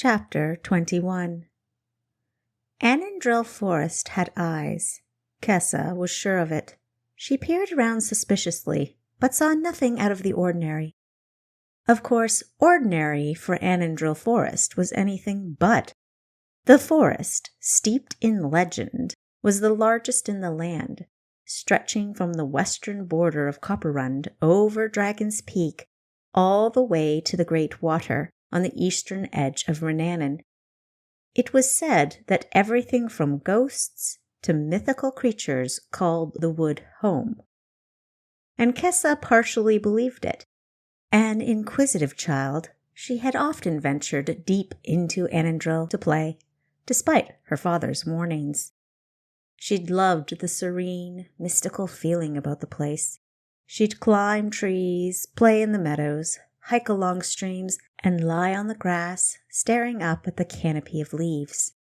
Chapter 21. Anandrill Forest had eyes. Kessa was sure of it. She peered around suspiciously, but saw nothing out of the ordinary. Of course, ordinary for Anandrill Forest was anything but. The forest, steeped in legend, was the largest in the land, stretching from the western border of Copperrund over Dragon's Peak all the way to the Great Water on the eastern edge of Renanin. It was said that everything from ghosts to mythical creatures called the wood home. And Kessa partially believed it. An inquisitive child, she had often ventured deep into Anandrill to play, despite her father's warnings. She'd loved the serene, mystical feeling about the place. She'd climb trees, play in the meadows, hike along streams, and lie on the grass, staring up at the canopy of leaves.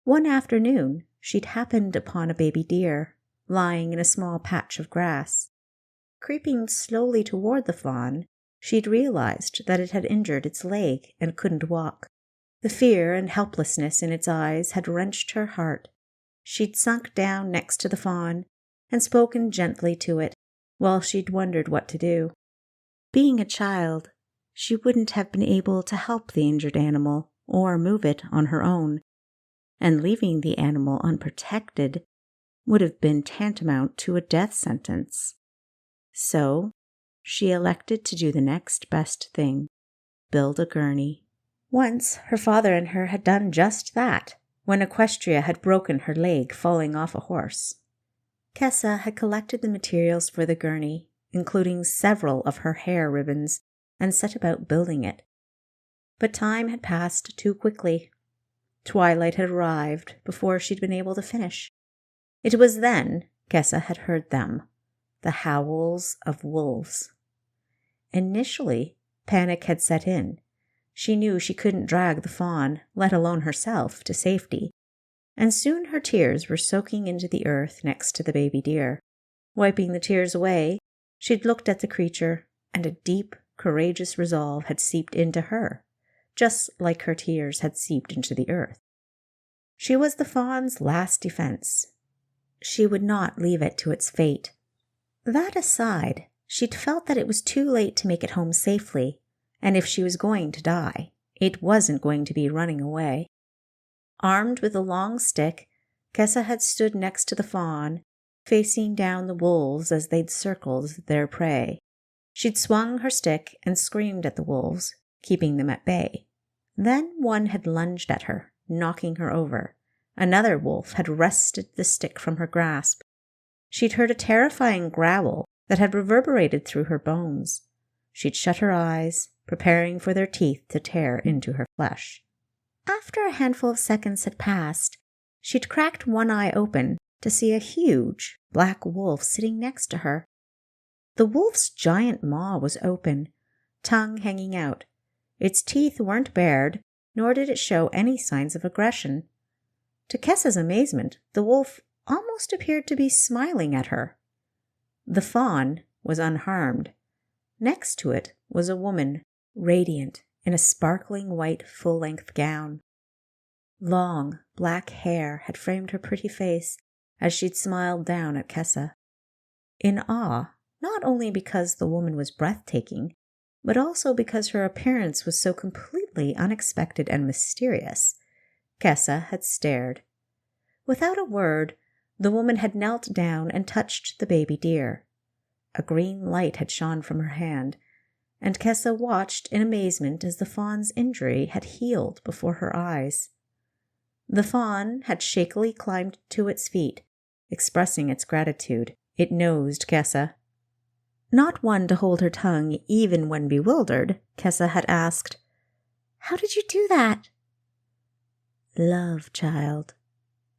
One afternoon, she'd happened upon a baby deer, lying in a small patch of grass. Creeping slowly toward the fawn, she'd realized that it had injured its leg and couldn't walk. The fear and helplessness in its eyes had wrenched her heart. She'd sunk down next to the fawn and spoken gently to it while she'd wondered what to do. Being a child, she wouldn't have been able to help the injured animal or move it on her own, and leaving the animal unprotected would have been tantamount to a death sentence. So, she elected to do the next best thing, build a gurney. Once, her father and her had done just that, when Aquestria had broken her leg falling off a horse. Kessa had collected the materials for the gurney, including several of her hair ribbons, and set about building it. But time had passed too quickly. Twilight had arrived before she'd been able to finish. It was then Kessa had heard them, the howls of wolves. Initially, panic had set in. She knew she couldn't drag the fawn, let alone herself, to safety, and soon her tears were soaking into the earth next to the baby deer. Wiping the tears away, she'd looked at the creature, and a deep, courageous resolve had seeped into her, just like her tears had seeped into the earth. She was the fawn's last defense. She would not leave it to its fate. That aside, she'd felt that it was too late to make it home safely, and if she was going to die, it wasn't going to be running away. Armed with a long stick, Kessa had stood next to the fawn, facing down the wolves as they'd circled their prey. She'd swung her stick and screamed at the wolves, keeping them at bay. Then one had lunged at her, knocking her over. Another wolf had wrested the stick from her grasp. She'd heard a terrifying growl that had reverberated through her bones. She'd shut her eyes, preparing for their teeth to tear into her flesh. After a handful of seconds had passed, she'd cracked one eye open to see a huge black wolf sitting next to her. The wolf's giant maw was open, tongue hanging out. Its teeth weren't bared, nor did it show any signs of aggression. To Kessa's amazement, the wolf almost appeared to be smiling at her. The fawn was unharmed. Next to it was a woman, radiant, in a sparkling white full-length gown. Long, black hair had framed her pretty face as she'd smiled down at Kessa. In awe, not only because the woman was breathtaking, but also because her appearance was so completely unexpected and mysterious, Kessa had stared. Without a word, the woman had knelt down and touched the baby deer. A green light had shone from her hand, and Kessa watched in amazement as the fawn's injury had healed before her eyes. The fawn had shakily climbed to its feet, expressing its gratitude. It nosed Kessa. Not one to hold her tongue even when bewildered, Kessa had asked, "How did you do that?" "Love, child,"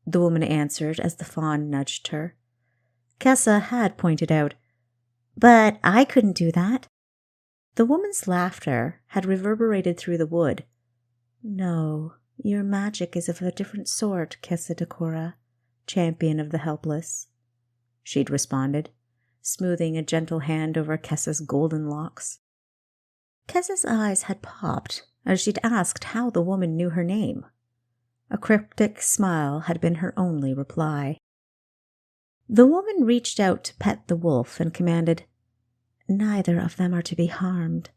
the woman answered as the fawn nudged her. Kessa had pointed out, "But I couldn't do that." The woman's laughter had reverberated through the wood. "No, your magic is of a different sort, Kessa Decora, champion of the helpless," she'd responded, smoothing a gentle hand over Kessa's golden locks. Kessa's eyes had popped as she'd asked how the woman knew her name. A cryptic smile had been her only reply. The woman reached out to pet the wolf and commanded, "Neither of them are to be harmed."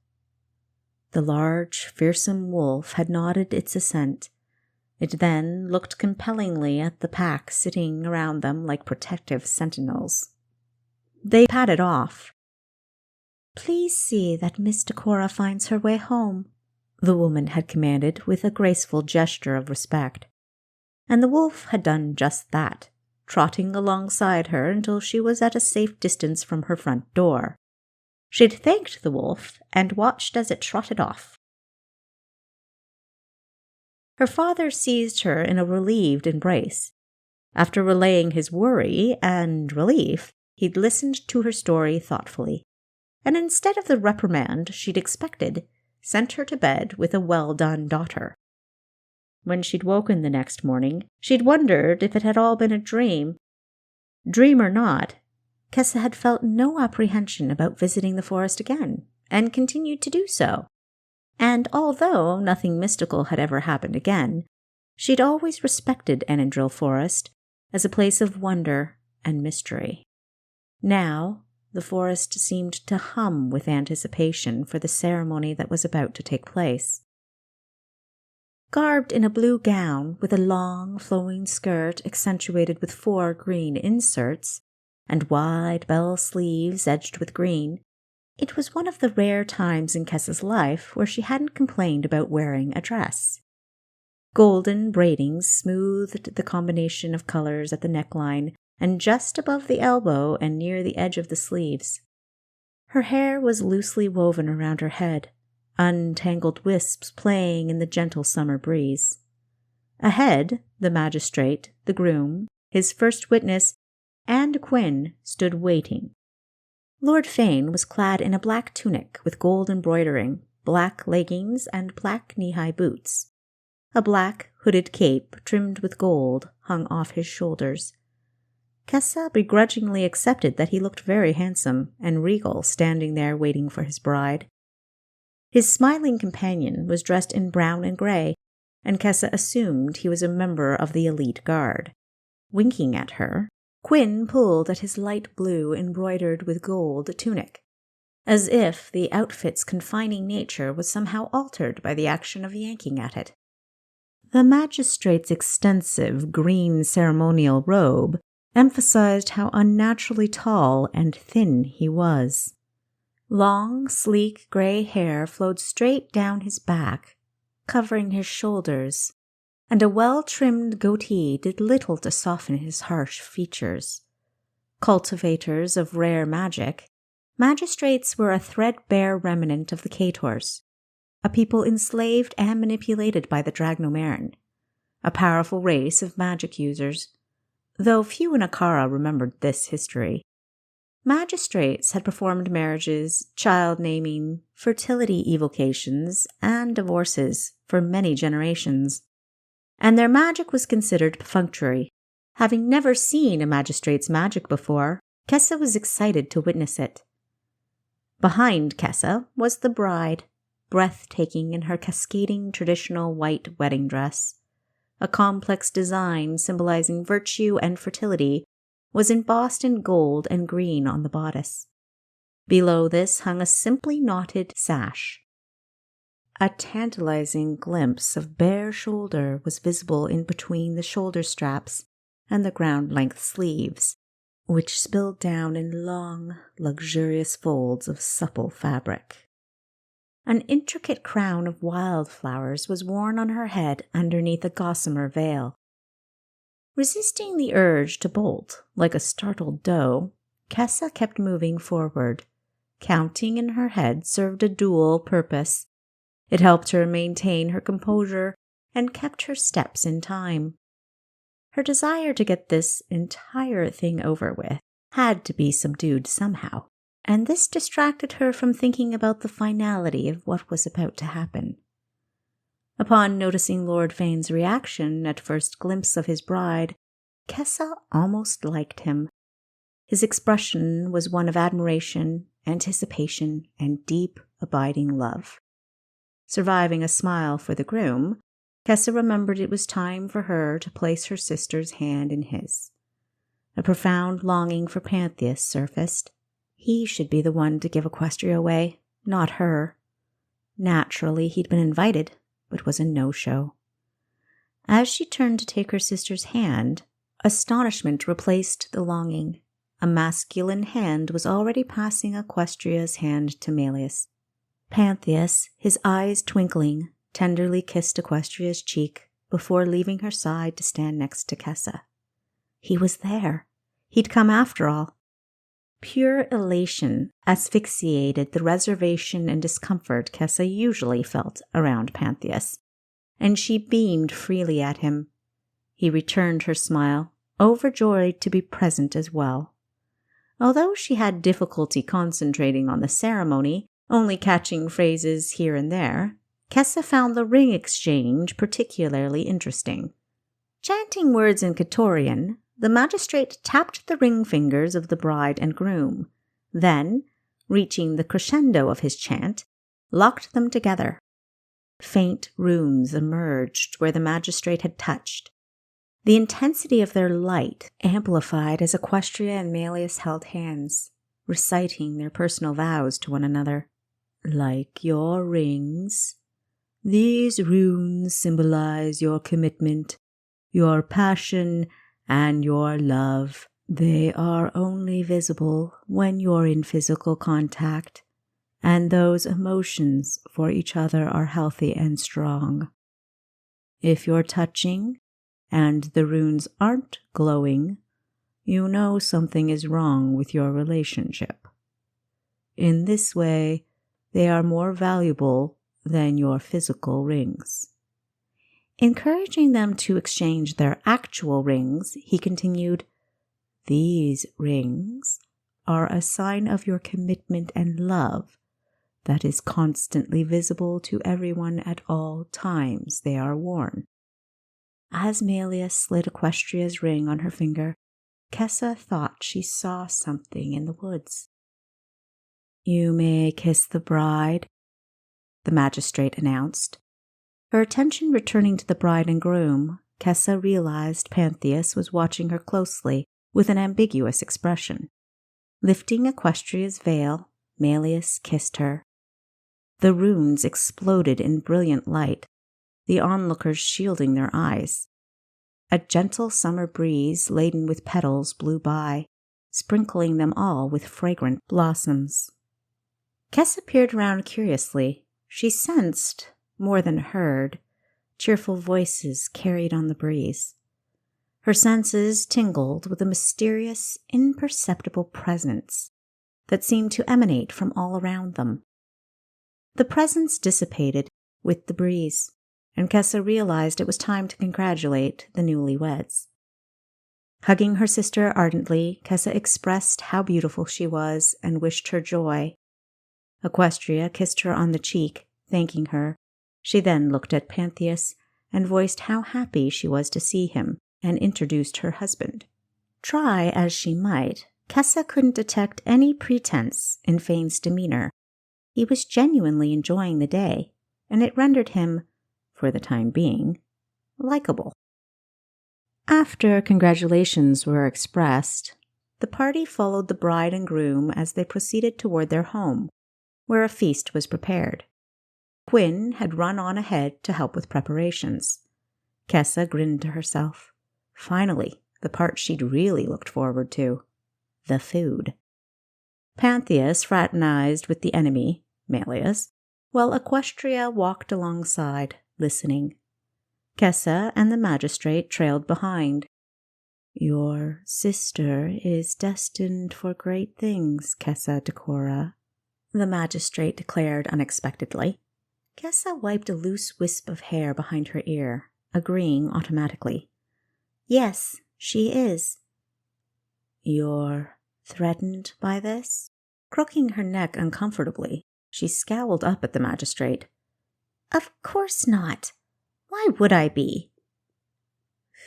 The large, fearsome wolf had nodded its assent. It then looked compellingly at the pack sitting around them like protective sentinels. They padded off. "Please see that Miss Decora finds her way home," the woman had commanded with a graceful gesture of respect. And the wolf had done just that, trotting alongside her until she was at a safe distance from her front door. She'd thanked the wolf and watched as it trotted off. Her father seized her in a relieved embrace. After relaying his worry and relief, he'd listened to her story thoughtfully, and instead of the reprimand she'd expected, sent her to bed with a well-done daughter. When she'd woken the next morning, she'd wondered if it had all been a dream. Dream or not, Kessa had felt no apprehension about visiting the forest again, and continued to do so. And although nothing mystical had ever happened again, she'd always respected Anandrill Forest as a place of wonder and mystery. Now, the forest seemed to hum with anticipation for the ceremony that was about to take place. Garbed in a blue gown with a long, flowing skirt accentuated with 4 green inserts, and wide bell sleeves edged with green, it was one of the rare times in Kessa's life where she hadn't complained about wearing a dress. Golden braidings smoothed the combination of colors at the neckline and just above the elbow and near the edge of the sleeves. Her hair was loosely woven around her head, untangled wisps playing in the gentle summer breeze. Ahead, the magistrate, the groom, his first witness, and Quinn stood waiting. Lord Fayne was clad in a black tunic with gold embroidering, black leggings, and black knee-high boots. A black hooded cape trimmed with gold hung off his shoulders. Kessa begrudgingly accepted that he looked very handsome and regal standing there waiting for his bride. His smiling companion was dressed in brown and gray, and Kessa assumed he was a member of the elite guard. Winking at her, Quinn pulled at his light blue embroidered with gold tunic, as if the outfit's confining nature was somehow altered by the action of yanking at it. The magistrate's extensive green ceremonial robe emphasized how unnaturally tall and thin he was. Long, sleek gray hair flowed straight down his back, covering his shoulders, and a well-trimmed goatee did little to soften his harsh features. Cultivators of rare magic, magistrates were a threadbare remnant of the Caitors, a people enslaved and manipulated by the Dragnomaran, a powerful race of magic users. Though few in Akara remembered this history, magistrates had performed marriages, child naming, fertility evocations, and divorces for many generations, and their magic was considered perfunctory. Having never seen a magistrate's magic before, Kessa was excited to witness it. Behind Kessa was the bride, breathtaking in her cascading traditional white wedding dress. A complex design symbolizing virtue and fertility was embossed in gold and green on the bodice. Below this hung a simply knotted sash. A tantalizing glimpse of bare shoulder was visible in between the shoulder straps and the ground-length sleeves, which spilled down in long, luxurious folds of supple fabric. An intricate crown of wildflowers was worn on her head underneath a gossamer veil. Resisting the urge to bolt like a startled doe, Kessa kept moving forward. Counting in her head served a dual purpose. It helped her maintain her composure and kept her steps in time. Her desire to get this entire thing over with had to be subdued somehow, and this distracted her from thinking about the finality of what was about to happen. Upon noticing Lord Fayne's reaction at first glimpse of his bride, Kessa almost liked him. His expression was one of admiration, anticipation, and deep, abiding love. Surviving a smile for the groom, Kessa remembered it was time for her to place her sister's hand in his. A profound longing for Pantheus surfaced. He should be the one to give Equestria away, not her. Naturally, he'd been invited, but was a no-show. As she turned to take her sister's hand, astonishment replaced the longing. A masculine hand was already passing Equestria's hand to Malleus. Pantheus, his eyes twinkling, tenderly kissed Equestria's cheek before leaving her side to stand next to Kessa. He was there. He'd come after all. Pure elation asphyxiated the reservation and discomfort Kessa usually felt around Pantheus, and she beamed freely at him. He returned her smile, overjoyed to be present as well. Although she had difficulty concentrating on the ceremony, only catching phrases here and there, Kessa found the ring exchange particularly interesting. Chanting words in Ketorian, the magistrate tapped the ring fingers of the bride and groom, then, reaching the crescendo of his chant, locked them together. Faint runes emerged where the magistrate had touched. The intensity of their light amplified as Equestria and Malleus held hands, reciting their personal vows to one another. Like your rings, these runes symbolize your commitment, your passion, and your love. They are only visible when you're in physical contact, and those emotions for each other are healthy and strong. If you're touching, and the runes aren't glowing, you know something is wrong with your relationship. In this way, they are more valuable than your physical rings. Encouraging them to exchange their actual rings, he continued, These rings are a sign of your commitment and love that is constantly visible to everyone at all times they are worn. As Malleus slid Equestria's ring on her finger, Kessa thought she saw something in the woods. You may kiss the bride, the magistrate announced. Her attention returning to the bride and groom, Kessa realized Pantheus was watching her closely with an ambiguous expression. Lifting Equestria's veil, Malleus kissed her. The runes exploded in brilliant light, the onlookers shielding their eyes. A gentle summer breeze laden with petals blew by, sprinkling them all with fragrant blossoms. Kessa peered around curiously. She sensed, more than heard, cheerful voices carried on the breeze. Her senses tingled with a mysterious, imperceptible presence that seemed to emanate from all around them. The presence dissipated with the breeze, and Kessa realized it was time to congratulate the newlyweds. Hugging her sister ardently, Kessa expressed how beautiful she was and wished her joy. Equestria kissed her on the cheek, thanking her. She then looked at Pantheus and voiced how happy she was to see him and introduced her husband. Try as she might, Kessa couldn't detect any pretense in Fayne's demeanor. He was genuinely enjoying the day, and it rendered him, for the time being, likable. After congratulations were expressed, the party followed the bride and groom as they proceeded toward their home, where a feast was prepared. Quinn had run on ahead to help with preparations. Kessa grinned to herself. Finally, the part she'd really looked forward to. The food. Pantheus fraternized with the enemy, Malleus, while Equestria walked alongside, listening. Kessa and the magistrate trailed behind. Your sister is destined for great things, Kessa Decora, the magistrate declared unexpectedly. Kessa wiped a loose wisp of hair behind her ear, agreeing automatically. Yes, she is. You're threatened by this? Crooking her neck uncomfortably, she scowled up at the magistrate. Of course not. Why would I be?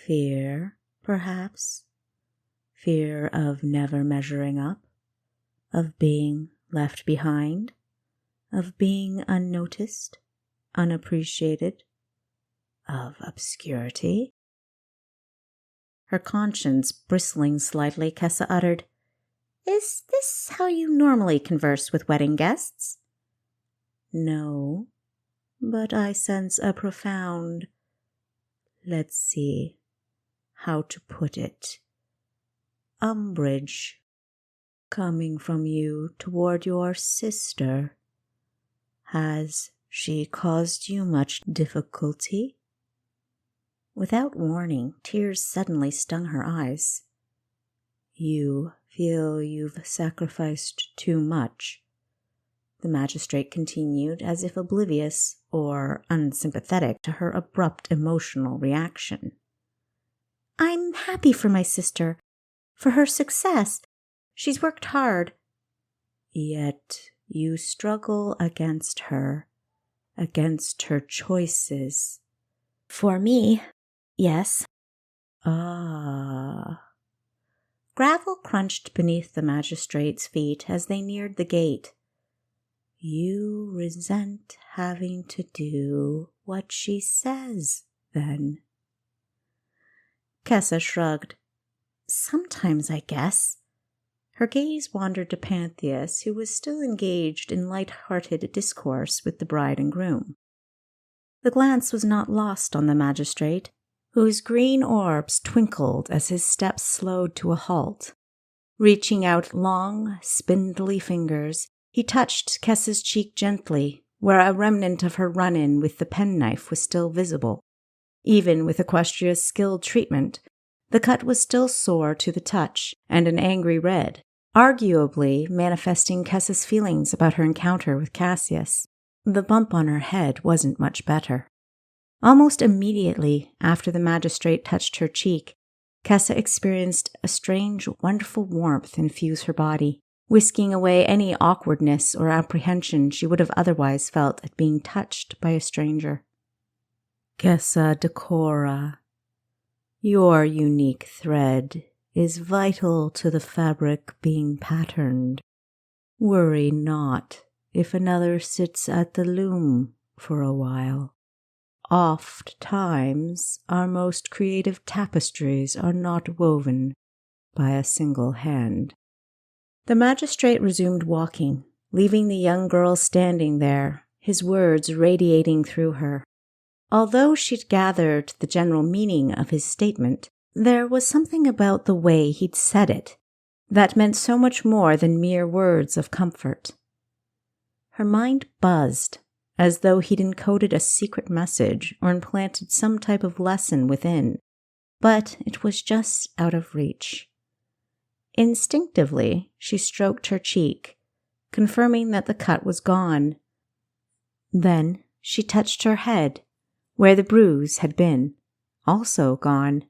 Fear, perhaps? Fear of never measuring up? Of being left behind? Of being unnoticed? unappreciated, of obscurity? Her conscience bristling slightly, Kessa uttered, "Is this how you normally converse with wedding guests?" "No, but I sense a profound, let's see, how to put it, umbrage coming from you toward your sister. Has she caused you much difficulty?" Without warning, tears suddenly stung her eyes. "You feel you've sacrificed too much?" the magistrate continued, as if oblivious or unsympathetic to her abrupt emotional reaction. "I'm happy for my sister, for her success. She's worked hard." "Yet you struggle against her, against her choices." "For me, yes." "Ah." Gravel crunched beneath the magistrate's feet as they neared the gate. "You resent having to do what she says, then?" Kessa shrugged. "Sometimes, I guess." Her gaze wandered to Pantheus, who was still engaged in light-hearted discourse with the bride and groom. The glance was not lost on the magistrate, whose green orbs twinkled as his steps slowed to a halt. Reaching out long, spindly fingers, he touched Kessa's cheek gently, where a remnant of her run-in with the penknife was still visible. Even with Aquestria's skilled treatment, the cut was still sore to the touch and an angry red, arguably manifesting Kessa's feelings about her encounter with Cassius. The bump on her head wasn't much better. Almost immediately after the magistrate touched her cheek, Kessa experienced a strange, wonderful warmth infuse her body, whisking away any awkwardness or apprehension she would have otherwise felt at being touched by a stranger. "Kessa Decora, your unique thread is vital to the fabric being patterned. Worry not if another sits at the loom for a while. Oft times our most creative tapestries are not woven by a single hand." The magistrate resumed walking, leaving the young girl standing there, his words radiating through her. Although she'd gathered the general meaning of his statement, there was something about the way he'd said it that meant so much more than mere words of comfort. Her mind buzzed, as though he'd encoded a secret message or implanted some type of lesson within, but it was just out of reach. Instinctively, she stroked her cheek, confirming that the cut was gone. Then she touched her head, where the bruise had been, also gone.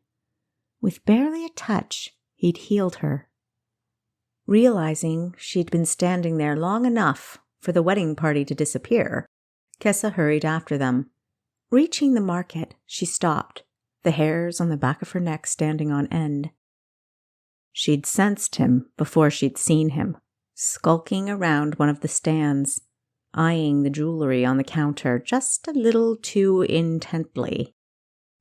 With barely a touch, he'd healed her. Realizing she'd been standing there long enough for the wedding party to disappear, Kessa hurried after them. Reaching the market, she stopped, the hairs on the back of her neck standing on end. She'd sensed him before she'd seen him, skulking around one of the stands, eyeing the jewelry on the counter just a little too intently.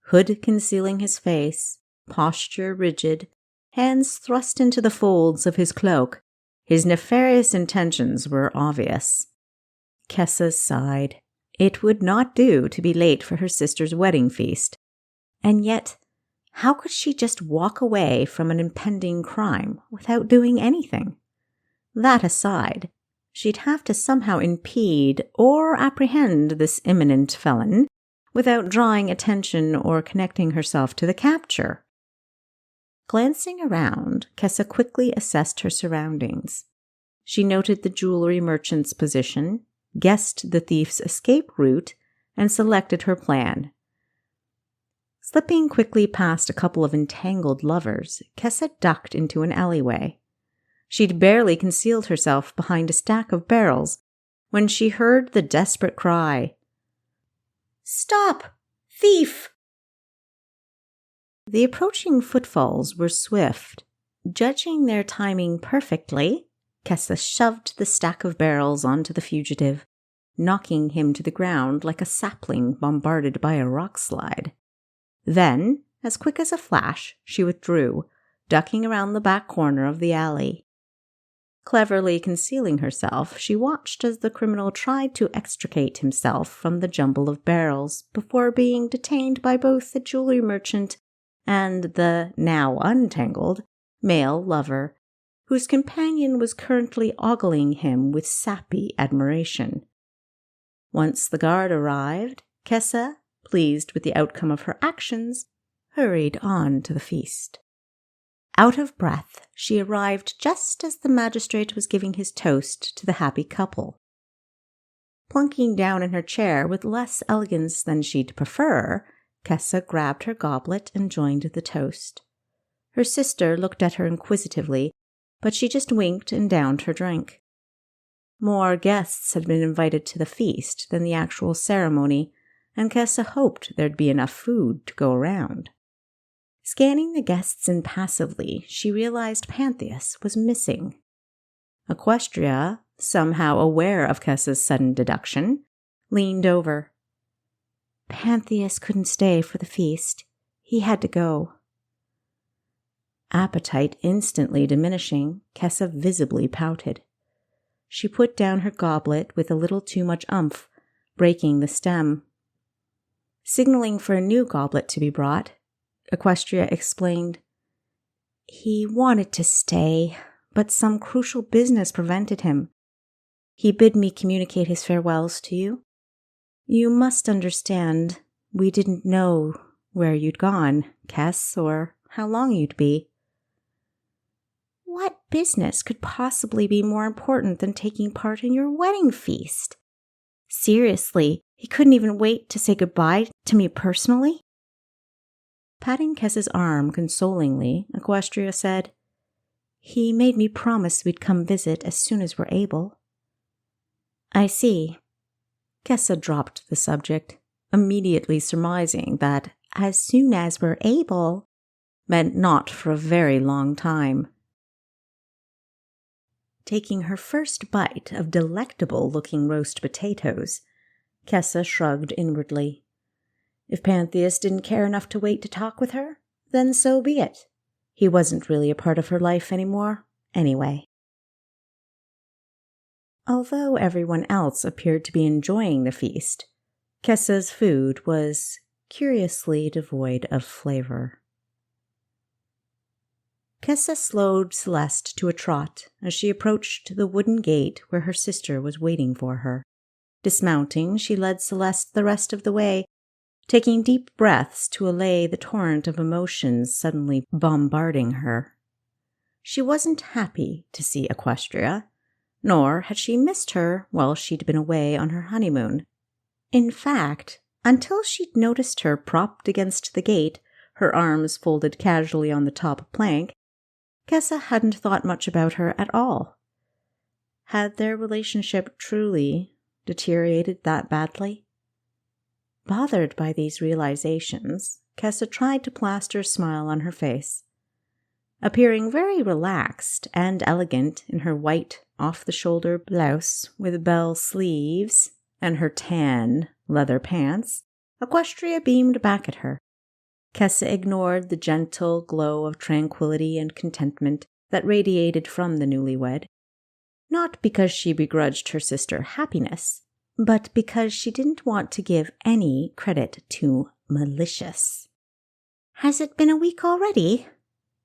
Hood concealing his face, posture rigid, hands thrust into the folds of his cloak, his nefarious intentions were obvious. Kessa sighed. It would not do to be late for her sister's wedding feast. And yet, how could she just walk away from an impending crime without doing anything? That aside, she'd have to somehow impede or apprehend this imminent felon without drawing attention or connecting herself to the capture. Glancing around, Kessa quickly assessed her surroundings. She noted the jewelry merchant's position, guessed the thief's escape route, and selected her plan. Slipping quickly past a couple of entangled lovers, Kessa ducked into an alleyway. She'd barely concealed herself behind a stack of barrels when she heard the desperate cry, "Stop! Thief!" The approaching footfalls were swift. Judging their timing perfectly, Kessa shoved the stack of barrels onto the fugitive, knocking him to the ground like a sapling bombarded by a rock slide. Then, as quick as a flash, she withdrew, ducking around the back corner of the alley. Cleverly concealing herself, she watched as the criminal tried to extricate himself from the jumble of barrels before being detained by both the jewelry merchant and the, now untangled, male lover, whose companion was currently ogling him with sappy admiration. Once the guard arrived, Kessa, pleased with the outcome of her actions, hurried on to the feast. Out of breath, she arrived just as the magistrate was giving his toast to the happy couple. Plunking down in her chair with less elegance than she'd prefer, Kessa grabbed her goblet and joined the toast. Her sister looked at her inquisitively, but she just winked and downed her drink. More guests had been invited to the feast than the actual ceremony, and Kessa hoped there'd be enough food to go around. Scanning the guests impassively, she realized Pantheus was missing. Aquestria, somehow aware of Kessa's sudden deduction, leaned over. Pantheus couldn't stay for the feast. He had to go. Appetite instantly diminishing, Kessa visibly pouted. She put down her goblet with a little too much umph, breaking the stem. Signaling for a new goblet to be brought, Aquestria explained, He wanted to stay, but some crucial business prevented him. He bid me communicate his farewells to you. You must understand, we didn't know where you'd gone, Kess, or how long you'd be. What business could possibly be more important than taking part in your wedding feast? Seriously, he couldn't even wait to say goodbye to me personally? Patting Kessa's arm consolingly, Aquestria said, He made me promise we'd come visit as soon as we're able. I see. Kessa dropped the subject, immediately surmising that as soon as we're able meant not for a very long time. Taking her first bite of delectable-looking roast potatoes, Kessa shrugged inwardly. If Pantheus didn't care enough to wait to talk with her, then so be it. He wasn't really a part of her life anymore, anyway. Although everyone else appeared to be enjoying the feast, Kessa's food was curiously devoid of flavor. Kessa slowed Celeste to a trot as she approached the wooden gate where her sister was waiting for her. Dismounting, she led Celeste the rest of the way, taking deep breaths to allay the torrent of emotions suddenly bombarding her. She wasn't happy to see Aquestria, nor had she missed her while she'd been away on her honeymoon. In fact, until she'd noticed her propped against the gate, her arms folded casually on the top plank, Kessa hadn't thought much about her at all. Had their relationship truly deteriorated that badly? Bothered by these realizations, Kessa tried to plaster a smile on her face. Appearing very relaxed and elegant in her white, off-the-shoulder blouse with bell sleeves and her tan leather pants, Aquestria beamed back at her. Kessa ignored the gentle glow of tranquility and contentment that radiated from the newlywed, not because she begrudged her sister happiness, but because she didn't want to give any credit to malicious. Has it been a week already?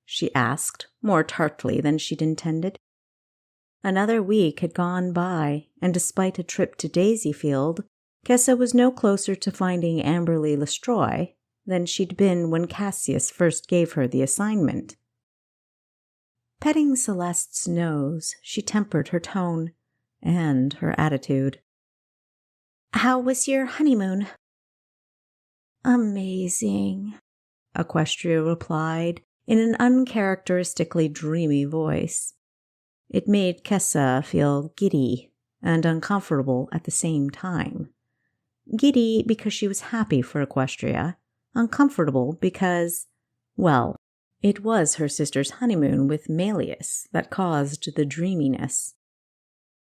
She asked, more tartly than she'd intended. Another week had gone by, and despite a trip to Daisyfield, Kessa was no closer to finding Amberly Lestroy than she'd been when Cassius first gave her the assignment. Petting Celeste's nose, she tempered her tone and her attitude. How was your honeymoon? Amazing, Aquestria replied in an uncharacteristically dreamy voice. It made Kessa feel giddy and uncomfortable at the same time. Giddy because she was happy for Aquestria, uncomfortable because, well, it was her sister's honeymoon with Malleus that caused the dreaminess.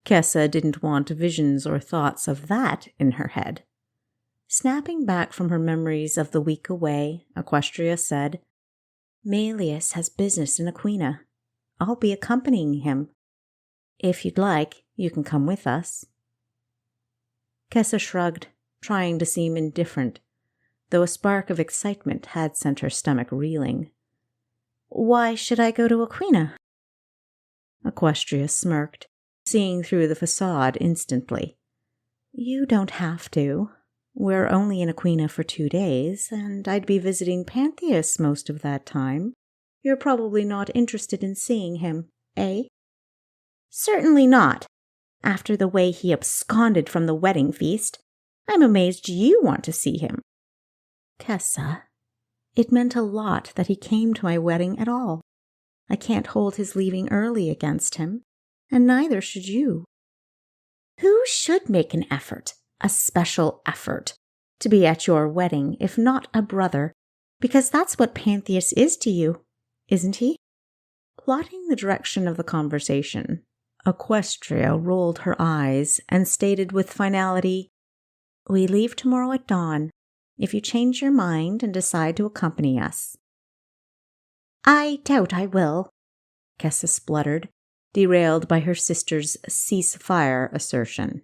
Kessa didn't want visions or thoughts of that in her head. Snapping back from her memories of the week away, Aquestria said, "Malleus has business in Aquina. I'll be accompanying him. If you'd like, you can come with us." Kessa shrugged, trying to seem indifferent, though a spark of excitement had sent her stomach reeling. "Why should I go to Aquina?" Aquestria smirked, seeing through the facade instantly. "You don't have to. We're only in Aquina for 2 days, and I'd be visiting Pantheus most of that time. You're probably not interested in seeing him, eh?" "Certainly not. After the way he absconded from the wedding feast, I'm amazed you want to see him." "Kessa, it meant a lot that he came to my wedding at all. I can't hold his leaving early against him, and neither should you." "Who should make an effort, a special effort, to be at your wedding if not a brother, because that's what Pantheus is to you, isn't he?" Plotting the direction of the conversation, Aquestria rolled her eyes and stated with finality, "We leave tomorrow at dawn, if you change your mind and decide to accompany us." "I doubt I will," Kessa spluttered, derailed by her sister's cease-fire assertion.